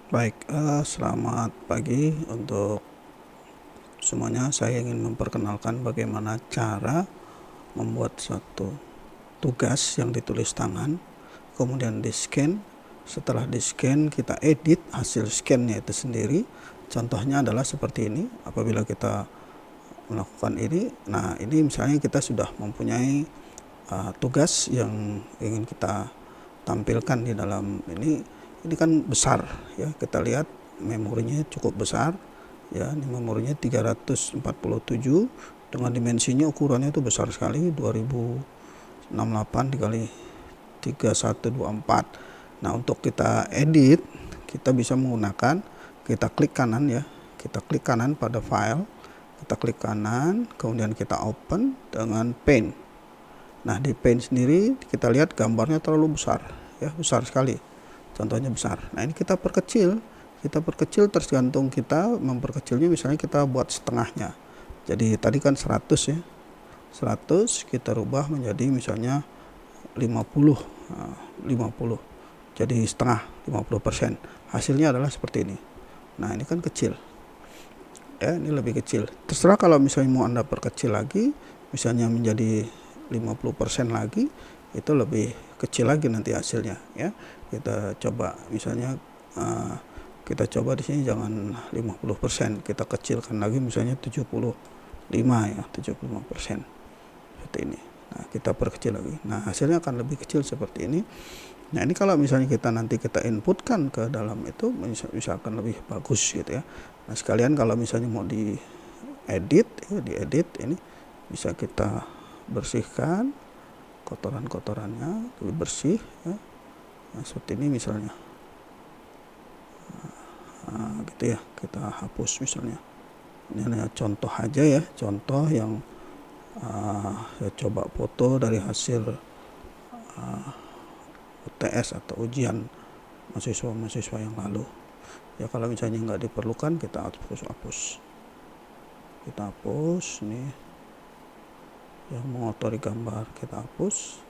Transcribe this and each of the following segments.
Baik, selamat pagi untuk semuanya. Saya ingin memperkenalkan bagaimana cara membuat suatu tugas yang ditulis tangan, kemudian di-scan. Setelah di-scan, kita edit hasil scan-nya itu sendiri. Contohnya adalah seperti ini. Apabila kita melakukan ini, nah ini misalnya kita sudah mempunyai tugas yang ingin kita tampilkan di dalam ini kan besar ya, kita lihat memorinya cukup besar ya, ini memorinya 347 dengan dimensinya, ukurannya itu besar sekali, 2068 dikali 3124. Nah, untuk kita edit kita bisa menggunakan, kita klik kanan ya, kita klik kanan pada file, kita klik kanan, kemudian kita open dengan Paint. Nah, di Paint sendiri kita lihat gambarnya terlalu besar ya, besar sekali, contohnya besar. Nah, ini kita perkecil tergantung kita memperkecilnya. Misalnya kita buat setengahnya, jadi tadi kan 100 ya, 100 kita rubah menjadi misalnya 50, 50 jadi setengah, 50%. Hasilnya adalah seperti ini. Nah, ini kan kecil ya, ini lebih kecil. Terserah kalau misalnya mau Anda perkecil lagi, misalnya menjadi 50% lagi, itu lebih kecil lagi nanti hasilnya ya. Kita coba misalnya kita coba di sini jangan 50%, kita kecilkan lagi misalnya 75 ya, 75% seperti ini. Nah, kita perkecil lagi. Nah, hasilnya akan lebih kecil seperti ini. Nah, ini kalau misalnya kita nanti kita inputkan ke dalam itu bisa akan lebih bagus gitu ya. Nah, sekalian kalau misalnya mau diedit ya, diedit ini bisa kita bersihkan kotoran-kotorannya, lebih bersih ya. Nah, seperti ini misalnya. Nah, gitu ya, kita hapus misalnya. Ini hanya contoh aja ya, contoh yang saya coba foto dari hasil UTS atau ujian mahasiswa yang lalu ya. Kalau misalnya nggak diperlukan, kita hapus, kita hapus. Nih yang mengotori gambar, kita hapus.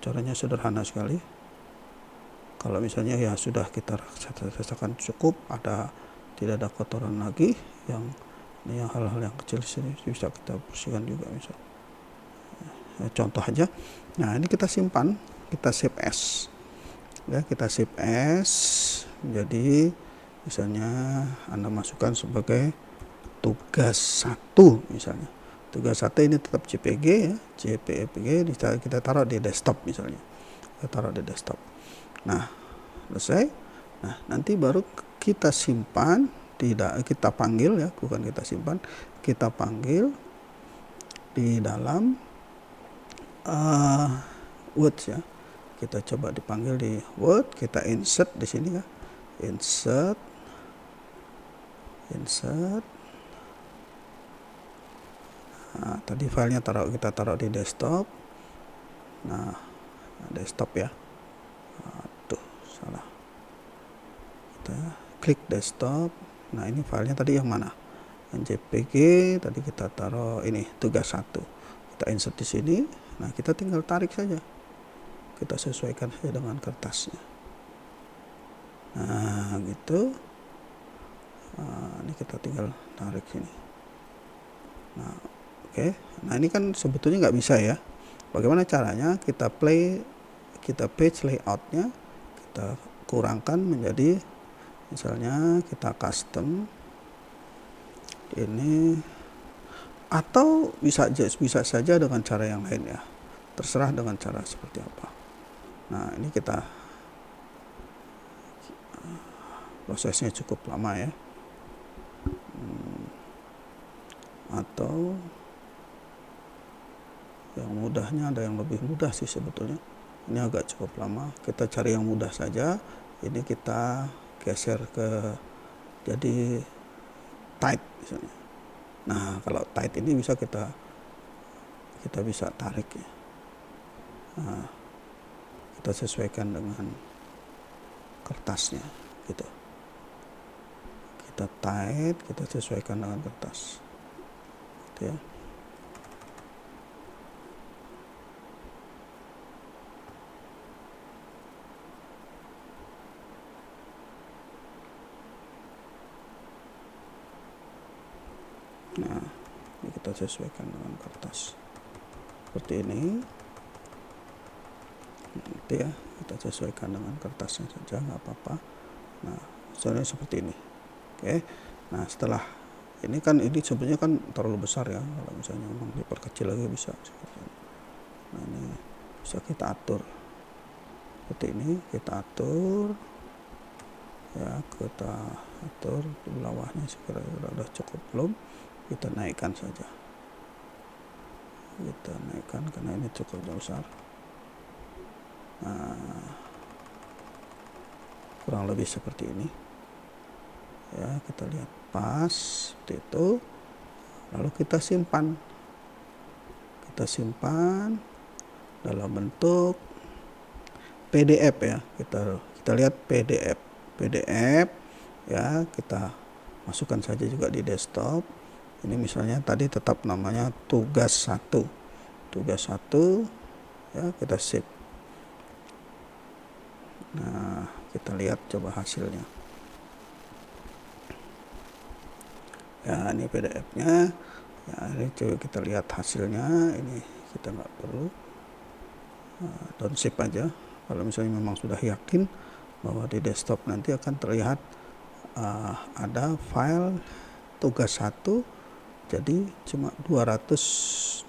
Caranya sederhana sekali. Kalau misalnya ya sudah kita rasakan cukup, tidak ada kotoran lagi, yang ini yang hal-hal yang kecil sini bisa kita bersihkan juga misalnya. Contoh aja. Nah, ini kita simpan, kita save as ya, kita save as. Jadi misalnya Anda masukkan sebagai tugas 1 misalnya. Tugas 1 ini tetap JPG ya, JPG kita taruh di desktop misalnya. Kita taruh di desktop. Nah, selesai. Nah, nanti baru kita simpan, tidak kita panggil ya, bukan kita simpan, kita panggil di dalam Word ya. Kita coba dipanggil di Word, kita insert di sini ya. Insert. Nah, tadi filenya kita taruh di desktop. Nah, desktop ya. Aduh, salah. Kita klik desktop. Nah, ini filenya tadi yang mana? Yang JPG tadi kita taruh ini, tugas 1. Kita insert di sini. Nah, kita tinggal tarik saja. Kita sesuaikan saja dengan kertasnya. Nah, gitu. Nah, ini kita tinggal tarik sini. Nah, oke. Nah, ini kan sebetulnya nggak bisa ya. Bagaimana caranya? Kita page layoutnya kita kurangkan menjadi, misalnya kita custom ini, atau bisa saja dengan cara yang lain ya. Terserah dengan cara seperti apa. Nah, ini kita prosesnya cukup lama ya. Atau yang mudahnya, ada yang lebih mudah sih sebetulnya. Ini agak cukup lama. Kita cari yang mudah saja. Ini kita geser ke jadi tight misalnya. Nah, kalau tight ini bisa kita bisa tarik ya. Nah, kita sesuaikan dengan kertasnya gitu. Kita tight, kita sesuaikan dengan kertas gitu ya. kita sesuaikan dengan kertas seperti ini. Nanti ya kita sesuaikan dengan kertasnya saja, nggak apa-apa. Nah, misalnya seperti ini. Oke. Nah, setelah ini kan ini sebenarnya kan terlalu besar ya, kalau misalnya memang diperkecil lagi bisa. Nah, ini bisa kita atur seperti ini, kita atur ya, kita atur di bawahnya sekiranya udah cukup belum, kita naikkan saja, kita naikkan karena ini cukup besar. Nah, kurang lebih seperti ini ya, kita lihat pas seperti itu, lalu kita simpan dalam bentuk PDF ya. Kita lihat PDF ya, kita masukkan saja juga di desktop. Ini misalnya tadi tetap namanya tugas 1 ya, kita save. Nah, kita lihat coba hasilnya ya, ini PDF-nya ya, ini coba kita lihat hasilnya. Ini kita nggak perlu, down save aja. Kalau misalnya memang sudah yakin bahwa di desktop nanti akan terlihat ada file tugas 1, jadi cuma 229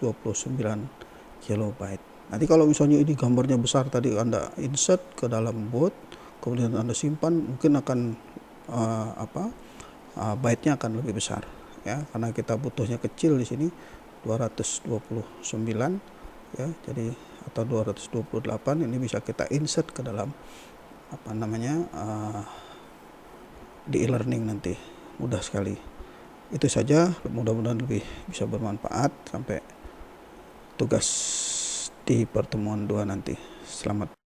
kilobyte. Nanti kalau misalnya ini gambarnya besar, tadi Anda insert ke dalam Word, kemudian Anda simpan, mungkin akan byte-nya akan lebih besar ya, karena kita butuhnya kecil di sini 229 ya, jadi atau 228. Ini bisa kita insert ke dalam di e-learning nanti, mudah sekali. Itu saja, mudah-mudahan lebih bisa bermanfaat. Sampai tugas di pertemuan 2 nanti. Selamat.